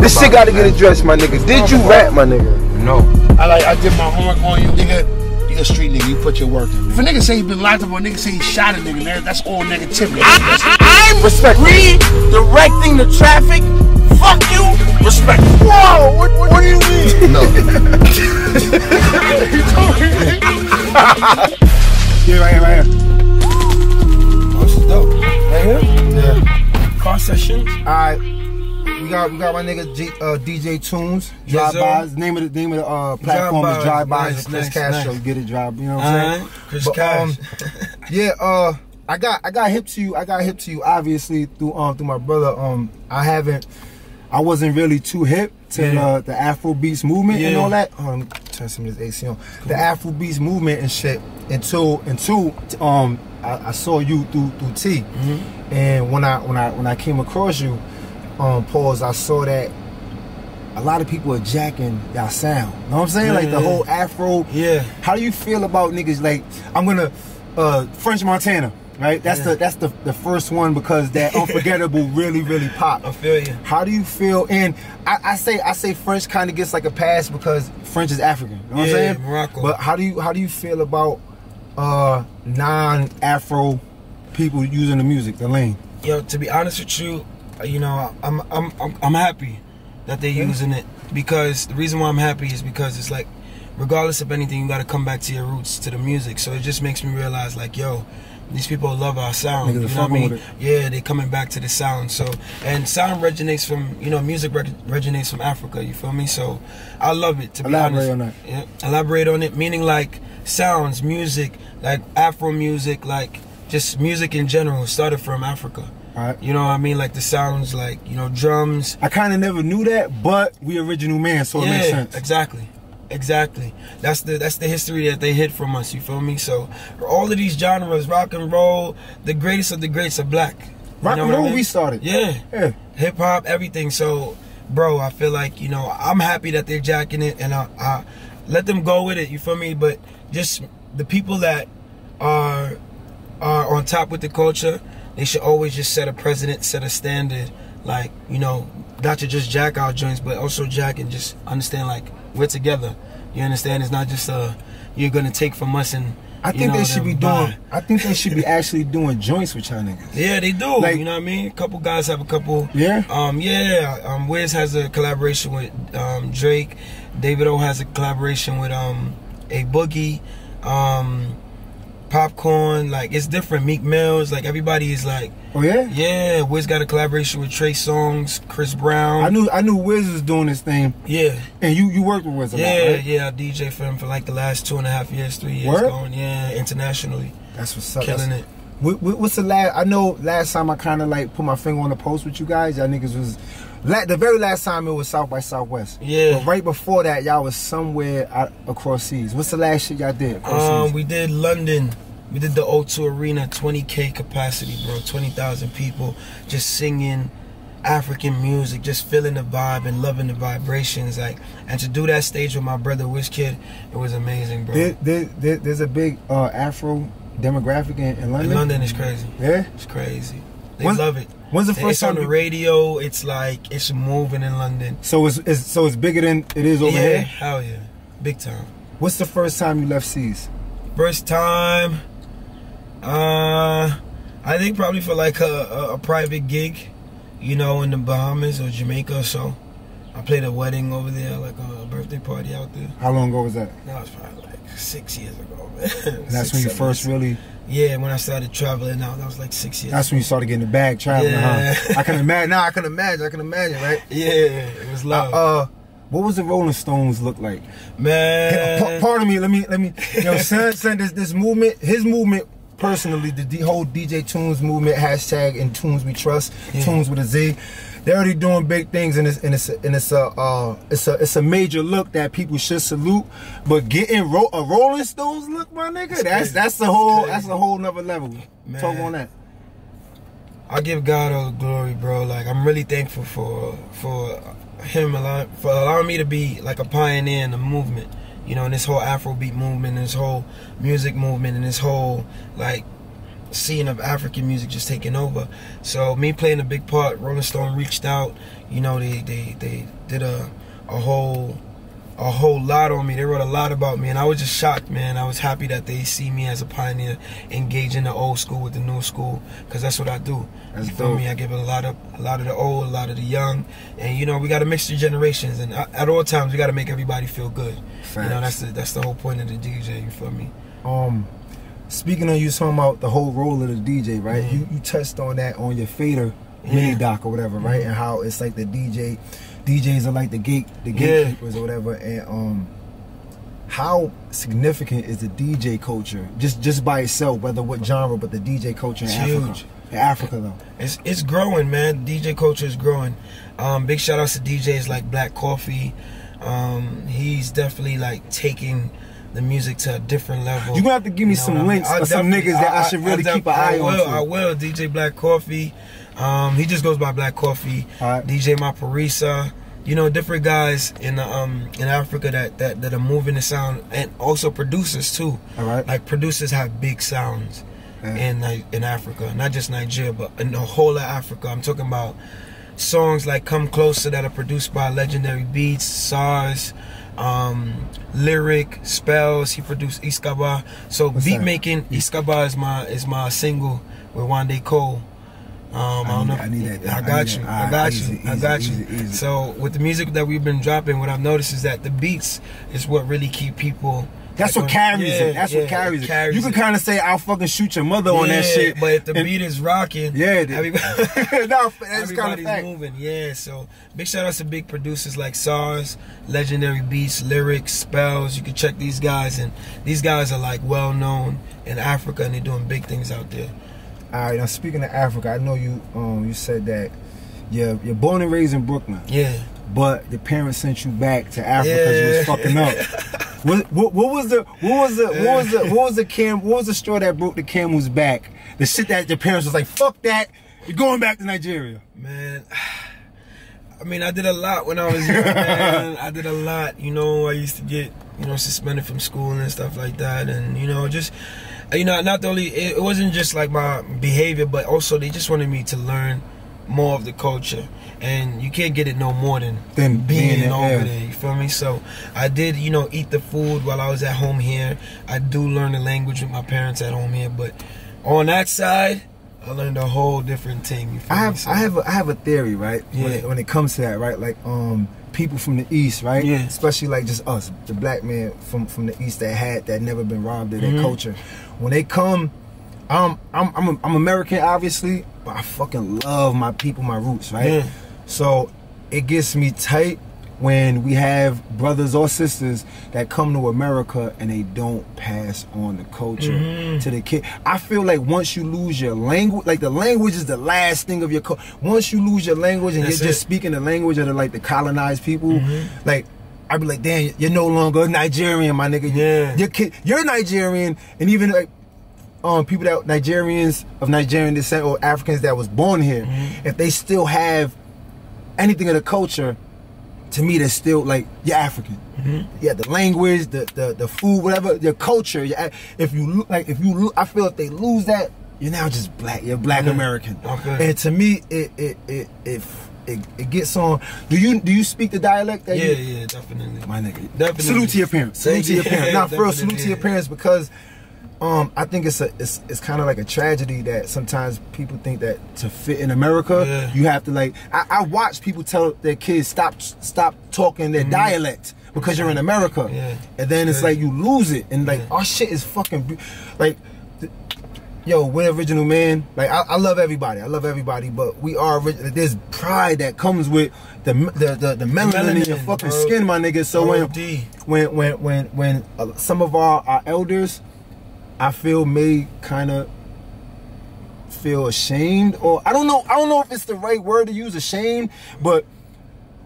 This shit gotta get addressed, my nigga. Did you rap, my nigga? No. I did my homework on you, nigga. You a street nigga, you put your work in. If a nigga say he been locked up or a nigga say he shot a nigga, man, that's all negativity. I'm redirecting the traffic. Fuck you. Respect. Whoa, what do you mean? No. Yeah, right here. Oh, this is dope. Right here? Yeah. Car sessions. Alright. We got my nigga DJ TUNEZ, Drive-Bys. Name of the platform is Drive-Bys with Chris Cash. So you get it, Drive. You know what I'm saying? Chris Cash. Yeah. I got hip to you. Obviously through my brother. I wasn't really too hip to the Afrobeats movement and all that. Hold on, let me turn some of this AC on. Cool. The Afrobeats movement and shit until I saw you through T. And when I came across you, pause, I saw that a lot of people are jacking y'all sound. You know what I'm saying? Like the whole Afro. Yeah. How do you feel about niggas like French Montana? Right, that's the first one because that Unforgettable really popped. I feel you. How do you feel? And I say French kind of gets like a pass because French is African. You know what I'm saying? Morocco. But how do you feel about non-Afro people using the music, the lane? Yo, to be honest with you, you know, I'm happy that they're using it, because the reason why I'm happy is because it's like, regardless of anything, you got to come back to your roots, to the music. So it just makes me realize, like, yo, these people love our sound. You know what I mean? Yeah, they coming back to the sound. So, and sound originates from, you know, music originates from Africa. You feel me? So I love it, to be honest. Elaborate on that. Yeah, elaborate on it, meaning like sounds, music, like Afro music, like just music in general started from Africa. Right. You know what I mean? Like the sounds, like, you know, drums. I kind of never knew that, but we original man, so it makes sense. Exactly. That's the history that they hid from us, you feel me? So all of these genres, rock and roll, the greatest of the greats are black. Rock and roll, we started. Yeah. Hip hop, everything. So, bro, I feel like, you know, I'm happy that they're jacking it, and I let them go with it, you feel me? But just the people that are on top with the culture, they should always just set a precedent, set a standard. Like, you know, not to just jack our joints, but also jack and just understand, like, we're together. You understand? It's not just you're gonna take from us and I think they should be doing. I think they should be actually doing joints with y'all niggas. Yeah, they do. Like, you know what I mean? A couple guys have a couple. Yeah. Wiz has a collaboration with Drake. David O has a collaboration with A Boogie. Popcorn, like, it's different. Meek Mills, like, everybody is like, oh yeah, yeah. Wiz got a collaboration with Trey Songz, Chris Brown. I knew Wiz was doing this thing. Yeah, and you worked with Wiz a lot, right? Yeah. I DJ for him for like the last 2.5 years, 3 years. Word? Going, yeah, internationally. That's what's up. Killing it. What's the last? I know last time I kind of like put my finger on the post with you guys. Y'all niggas was. The very last time it was South by Southwest. Yeah. But right before that, y'all was somewhere across seas. What's the last shit y'all did? We did London. We did the O2 Arena, 20K capacity, bro. 20,000 people just singing African music, just feeling the vibe and loving the vibrations. Like, and to do that stage with my brother WizKid, it was amazing, bro. There's a big Afro demographic in London. In London, it's crazy. Yeah, it's crazy. They love it. When's the first time on the radio? It's like it's moving in London. So it's bigger than it is over here. Yeah, hell yeah, big time. What's the first time you left seas? First time, I think probably for like a private gig, you know, in the Bahamas or Jamaica or so. I played a wedding over there, like a birthday party out there. How long ago was that? That was probably like 6 years ago, man. And that's when you first really... Yeah, when I started traveling out, that was like 6 years That's ago. when you started getting the bag traveling, yeah. Huh? I can imagine. Nah, I can imagine, right? Yeah, it was love. What was the Rolling Stones look like? Man. Pardon me, let me, you know, son, this movement, his movement, personally, the whole DJ TUNEZ movement, hashtag and TUNEZ we trust, TUNEZ with a Z. They're already doing big things, and it's a major look that people should salute. But getting a Rolling Stones look, my nigga, that's a whole nother level. Man. Talk on that. I give God all the glory, bro. Like, I'm really thankful for him for allowing me to be like a pioneer in the movement. You know, in this whole Afrobeat movement, this whole music movement, and this whole like scene of African music just taking over. So me playing a big part. Rolling Stone reached out. You know, they did a whole lot on me. They wrote a lot about me, and I was just shocked, man. I was happy that they see me as a pioneer, engaging the old school with the new school, because that's what I do. You feel me? I give it a lot of the old, a lot of the young, and you know, we got to mix the generations, and at all times we got to make everybody feel good. Facts. You know, that's the whole point of the DJ. You feel me? Speaking of you talking about the whole role of the DJ, right? You touched on that on your Fader mini doc or whatever, right? And how it's like the DJs are like the gatekeepers or whatever, and how significant is the DJ culture just by itself, whether what genre, but the DJ culture in Africa? Huge. In Africa though, it's growing, man. DJ culture is growing. Big shout outs to DJs like Black Coffee. He's definitely like taking the music to a different level. You're gonna have to give me some links of some niggas that I should really keep an eye on. I will. DJ Black Coffee. He just goes by Black Coffee. DJ Maparisa. You know, different guys in Africa that are moving the sound, and also producers too. Like producers have big sounds in Africa, not just Nigeria, but in the whole of Africa. I'm talking about songs like "Come Closer" that are produced by Legendary Beats, SARS, Lyric, Spells. He produced Iskaba. So beat making, Iskaba is my single with Wande Cole. I don't know. I need that. I got you. So with the music that we've been dropping, what I've noticed is that the beats is what really keep people. That's what carries it. That's what carries it. You can kind of say, "I'll fucking shoot your mother" on that shit. But if the beat is rocking, everybody's moving. Yeah. So big shout outs to big producers like SARS, Legendary Beats, Lyrics, Spells. You can check these guys, and these guys are like well known in Africa, and they're doing big things out there. All right. Now speaking of Africa, I know you you said that you're born and raised in Brooklyn. Yeah. But your parents sent you back to Africa because you was fucking up. What was the straw that broke the camel's back? The shit that your parents was like, fuck that, you're going back to Nigeria. Man, I mean, I did a lot when I was young, man. I did a lot. You know, I used to get, you know, suspended from school and stuff like that, and you know, just, you know, not only it wasn't just like my behavior, but also they just wanted me to learn more of the culture. And you can't get it no more than being over there, you feel me? So I did, you know, eat the food while I was at home here. I do learn the language with my parents at home here, but on that side, I learned a whole different thing. You feel me? I have a theory, right? Yeah. When it comes to that, right? Like people from the East, right? Yeah. Especially like just us, the black man from the East that never been robbed of their culture. When they come, I'm American, obviously, but I fucking love my people, my roots, right? Yeah. So it gets me tight when we have brothers or sisters that come to America and they don't pass on the culture to the kid. I feel like once you lose your language, like the language is the last thing of your culture. Once you lose your language and you're just speaking the language of the colonized people, like I'd be like, damn, you're no longer Nigerian, my nigga. Yeah. You're Nigerian, and even like people that Nigerians of Nigerian descent or Africans that was born here, if they still have anything of the culture, to me, they're still like, you're African. Yeah, the language, the food, whatever, your culture. If you I feel if they lose that, you're now just black. You're Black American. Okay. And to me, it gets on. Do you speak the dialect? That yeah, definitely. My nigga, definitely. Salute to your parents. Salute to your parents. Not for real. Salute to your parents, because I think it's kind of like a tragedy that sometimes people think that to fit in America, you have to like. I watch people tell their kids stop talking their dialect because you're in America, and then it's like you lose it, and like our shit is fucking like. Yo, we're original, man. Like I love everybody. I love everybody, but we are original. There's pride that comes with the melanin in your fucking skin, my nigga. So when some of our elders, I feel may kind of feel ashamed, or I don't know if it's the right word to use, ashamed, but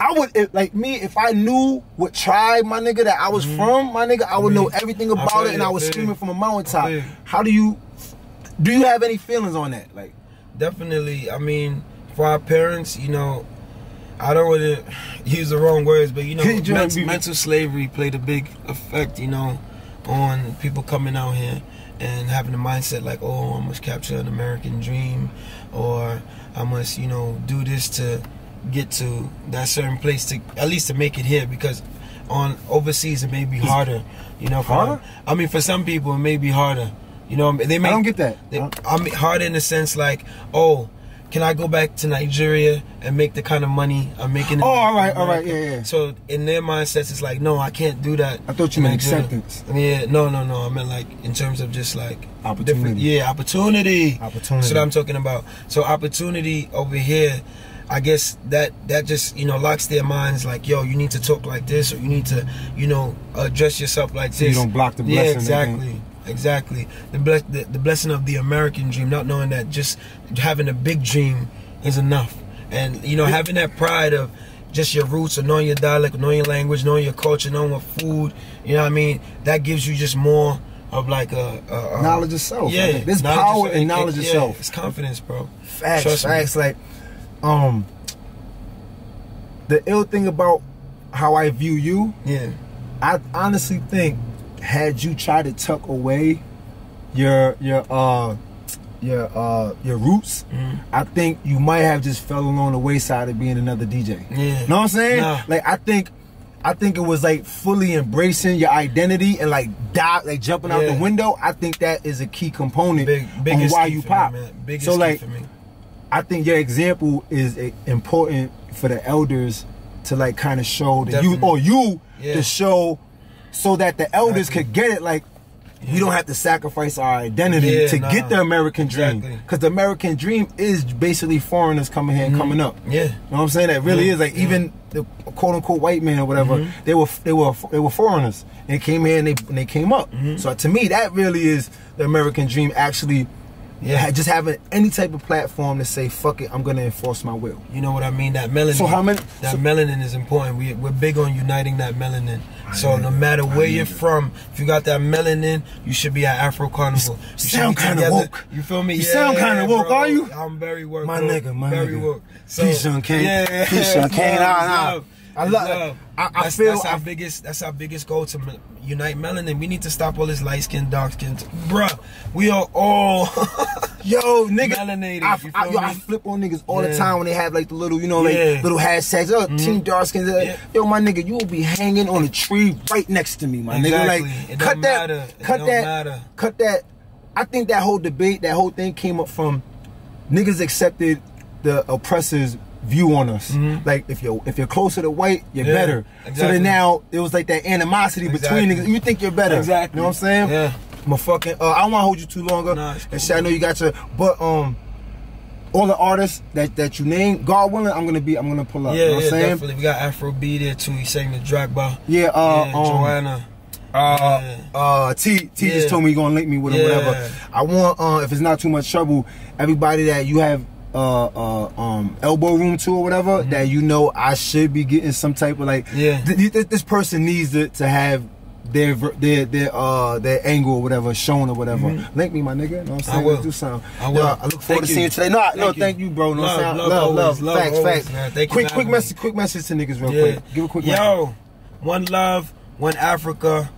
I would, like me, if I knew what tribe, my nigga, that I was from, my nigga, I would know everything about it, and I was screaming from a mountaintop. How do you have any feelings on that? Like, definitely. I mean, for our parents, you know, I don't want to use the wrong words, but you know, mental slavery played a big effect, you know, on people coming out here and having a mindset like, oh, I must capture an American dream, or I must, you know, do this to get to that certain place, to at least to make it here, because on overseas it may be harder, you know. Harder? I mean, for some people it may be harder, you know. They may, I don't get that. I mean, harder in the sense like, oh, can I go back to Nigeria and make the kind of money I'm making? Oh, all right, yeah. So in their mindsets, it's like, no, I can't do that. I thought you meant acceptance. Yeah, no. I meant like in terms of just like opportunity. Yeah, opportunity. Opportunity. That's what I'm talking about. So opportunity over here, I guess that just, you know, locks their minds like, yo, you need to talk like this, or you need to, you know, address yourself like so this. You don't block the blessing. Yeah, exactly. Exactly. The blessing of the American dream, not knowing that just having a big dream is enough. And, you know, having that pride of just your roots, or knowing your dialect, knowing your language, knowing your culture, knowing what food, you know what I mean? That gives you just more of like a knowledge of self. Yeah. There's power in knowledge of self. It's confidence, bro. Facts. Like, the ill thing about how I view you, yeah, I honestly think, had you tried to tuck away your roots, I think you might have just fell along the wayside of being another DJ. Yeah. Know what I'm saying? Nah. Like, I think it was like fully embracing your identity and like jumping out the window. I think that is a key component on why you pop. So like, I think your example is important for the elders to like kind of show that you to show, so that the elders could get it. Like, we don't have to sacrifice our identity to get the American dream, because the American dream is basically foreigners coming here and coming up. Yeah, you know what I'm saying? That really is like, even the quote unquote white man or whatever, they were foreigners and came here and they came up. So to me, that really is the American dream. Actually, just having any type of platform to say, fuck it, I'm gonna enforce my will. You know what I mean? That melanin. So melanin is important. We're big on uniting that melanin. So no matter where you're from, if you got that melanin, you should be at Afro Carnival. You sound kind of woke. You feel me? You sound kind of woke, bro. Are you? I'm very woke. My nigga. Woke. So, peace, Young Kane. Peace, Young Kane. I love. I feel that's our biggest goal, to unite melanin. We need to stop all this light skin, dark skin. Bruh, we are all nigga. Melanated. I flip on niggas all the time when they have like the little, you know, like little hashtags. Team dark skin. Yo, my nigga, you will be hanging on a tree right next to me, my nigga. Like, cut that. I think that whole debate, that whole thing came up from niggas accepted the oppressors' view on us. Like, if you're closer to white, you're better. Exactly. So then now it was like that animosity between niggas. You think you're better. Exactly. You know what I'm saying? Yeah. I'm a fucking I don't want to hold you too longer. Nah, cool. And shit, I know you got your, but all the artists that you named, God willing, I'm gonna pull up. Yeah, you know what I'm saying? Definitely. We got Afro B there too. He sang the Drive-By. Yeah, Joanna. T just told me he gonna link me with him, whatever. I want, if it's not too much trouble, everybody that you have elbow room to or whatever, that you know I should be getting some type of like, this person needs to have their angle or whatever shown or whatever. Link me, my nigga. You know what I'm saying? I will. Do something. I will. I look forward to seeing you today. Thank you, bro. Love. Facts. Quick message to niggas real quick. Give a quick message. One love, one Africa.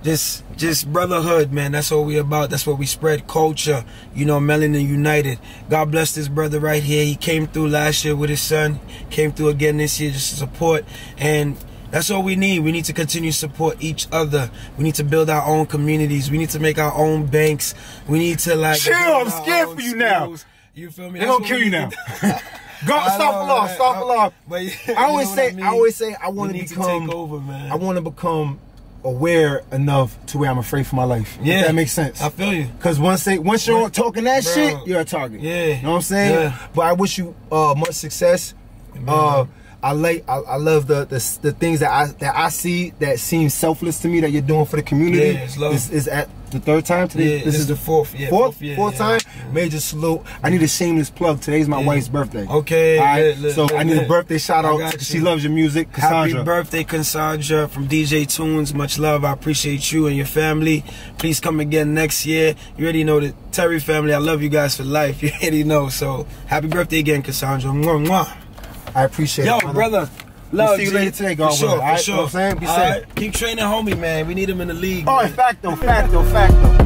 Just brotherhood, man. That's what we about. That's what we spread. Culture, you know, melanin united. God bless this brother right here. He came through last year with his son. Came through again this year just to support. And that's all we need. We need to continue to support each other. We need to build our own communities. We need to make our own banks. We need to like chill. I'm scared for you now. You feel me? They're gonna kill you now. Stop the law. I always say I want to become. Take over, man. I want to become aware enough to where I'm afraid for my life. Yeah, if that makes sense. I feel you. Because once you're talking that shit, you're a target. Yeah, you know what I'm saying. Yeah. But I wish you much success. I love the things that I see that seem selfless to me that you're doing for the community. Yeah, it's love. Is at the third time today. Yeah, this is the fourth. Yeah, fourth time. Major salute. I need a shameless plug. Today's my wife's birthday. Okay. All right. So I need a birthday shout out. She loves your music. Cassandra. Happy birthday, Cassandra, from DJ TUNEZ. Much love. I appreciate you and your family. Please come again next year. You already know the Terry family. I love you guys for life. You already know. So happy birthday again, Cassandra. Mwah, mwah. I appreciate it. Yo, brother, Love, see you later today, God. For sure, All right? for sure. You know what I'm saying? Be safe. Keep training homie, man. We need him in the league. Oh, man. facto.